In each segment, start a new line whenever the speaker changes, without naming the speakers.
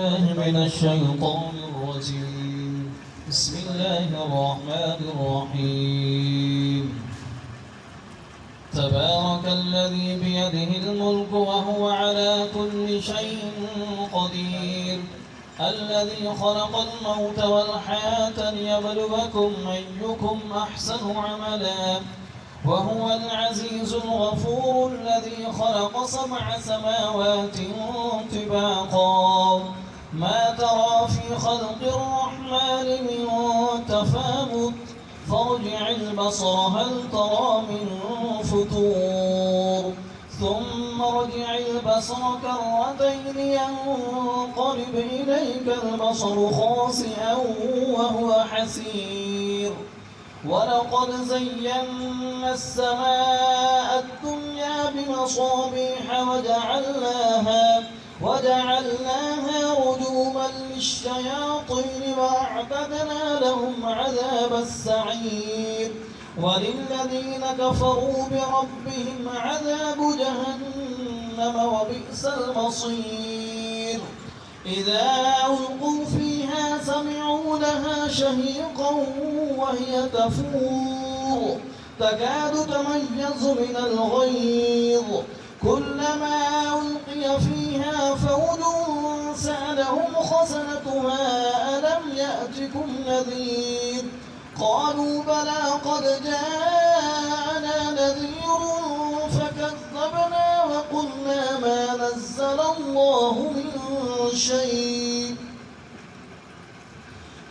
بالله من الشيطان الرجيم. بسم الله الرحمن الرحيم. تبارك الذي بيده الملك وهو على كل شيء قدير، الذي خلق الموت والحياة ليبلوكم أيكم أحسن عملا، وهو العزيز الغفور الذي خلق 7 سماوات طباقا ما ترى في خلق الرحمن من تفاوت فارجع البصر هل ترى من فطور ثم ارجع البصر كرتين ينقلب إليك البصر خاسئا وهو حسير. ولقد زينا السماء الدنيا بمصابيح وجعلناها رجوما للشياطين وأعتدنا لهم عذاب السعير. وللذين كفروا بربهم عذاب جهنم وبئس المصير. إذا ألقوا فيها سمعوا لها شهيقا وهي تفور تكاد تميز من الغيظ كلما ألقي فيها فوج سألهم خزنتها ألم يأتكم نذير قالوا بلى قد جاءنا نذير فكذبنا وقلنا ما نزل الله من شيء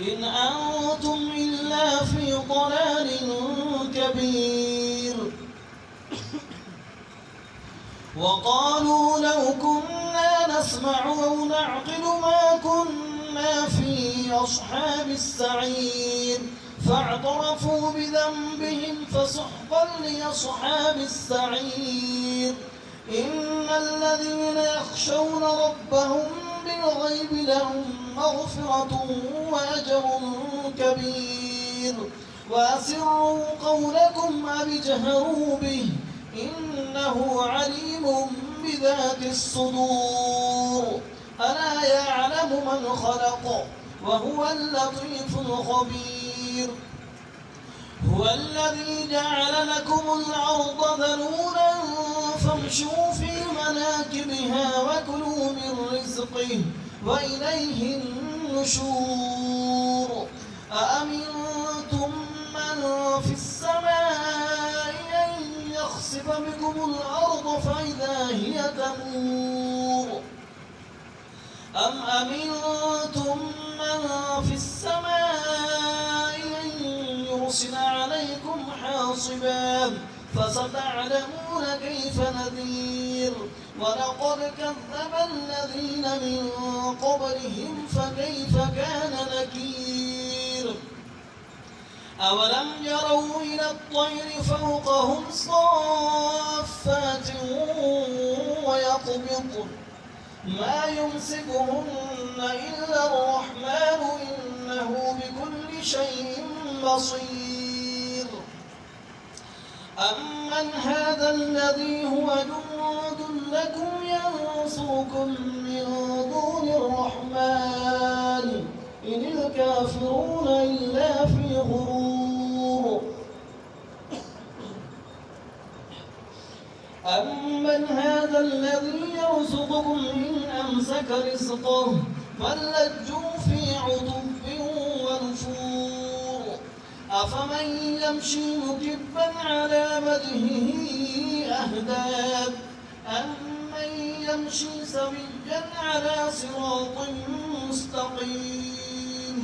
إن أنتم إلا في ضلال كبير. وقالوا لو كنا نسمع أو نعقل ما كنا في أصحاب السعير فاعترفوا بذنبهم فسحقا لأصحاب السعير. إن الذين يخشون ربهم بالغيب لهم مغفرة وأجر كبير. وأسروا قولكم أو اجهروا به إنه عليم بذات الصدور. ألا يعلم من خلق وهو اللطيف الخبير. هو الذي جعل لكم الأرض ذلولا فامشوا في مناكبها وكلوا من رزقه وإليه النشور. أأمنتم من في السماء أن يخسف بكم الأرض فإذا هي تمور أم أمنتم من في السماء أن يرسل عليكم حاصبا فستعلمون كيف نذير. ولقد كذب الذين من قبلهم فكيف كان نكير. أولم يروا إلى الطير فوقهم صافات ويقبضن ما يمسكهن إلا الرحمن إنه بكل شيء بصير. أمن هذا الذي هو جند لكم ينصركم من دون الرحمن إن الكافرون إلا في غرور. أمن هذا الذي يرزقكم إن أمسك رزقه بل لجوا في عتب ونفور. أفمن يمشي مكبا على وجهه أهدى أمن يمشي سويا على صراط مستقيم.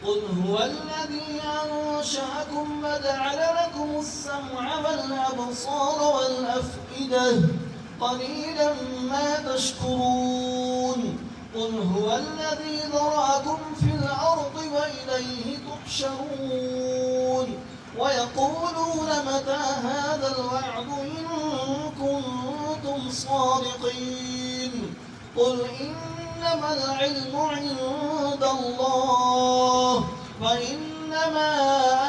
قل هو الذي أنشأكم وجعل لكم السمع والأبصار والأفئدة قليلا ما تشكرون. قل هو الذي ذرأكم في الأرض وإليه تحشرون. ويقولون متى هذا الوعد إن كنتم صادقين. قل إنما العلم عند الله وإنما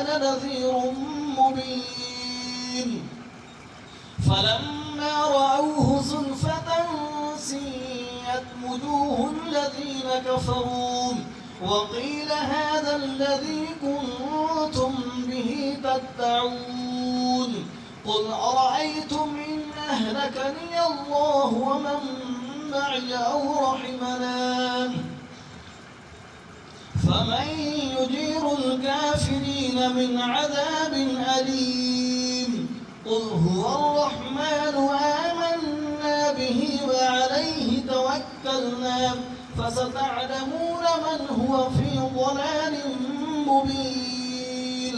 أنا نذير مبين. فلما رأوه زلفة سيئت وجوه فأخذوه الذين كفروا وقيل هذا الذي كنتم به تدعون قل أرأيتم إن أهلكني الله ومن معي أو رحمنا فمن يجير الكافرين من عذاب أليم قل هو الرحمن آمنا به وعليه توكلنا فستعلمون من هو في ضلال مبين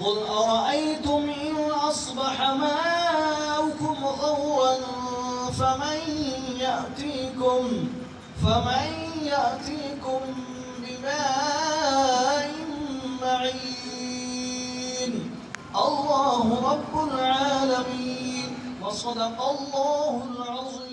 قل أرأيتم إن أصبح ماؤكم غورا فمن يأتيكم بماء معين الله رب العالمين وصدق الله العظيم.